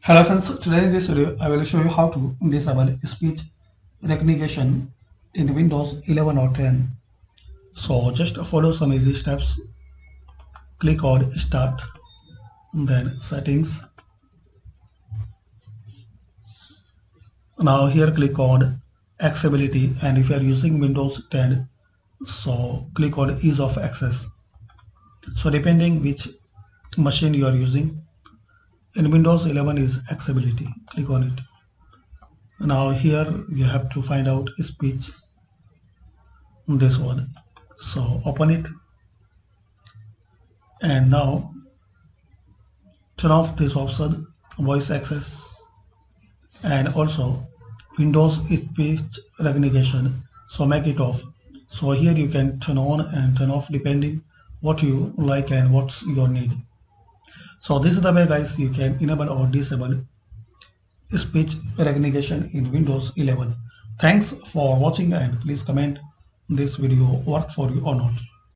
Hello friends, today in this video I will show you how to disable speech recognition in Windows 11 or 10. So just follow some easy steps. Click on Start, then Settings. Now here click on Accessibility, and if you are using Windows 10, so click on Ease of Access. So depending which machine you are using, in Windows 11 is Accessibility. Click on it. Now here you have to find out speech, this one. So open it, and now turn off this option, voice access, and also Windows speech recognition, so make it off. So here you can turn on and turn off depending what you like and what's your need. So this is the way guys you can enable or disable speech recognition in Windows 11. Thanks for watching, and please comment this video work for you or not.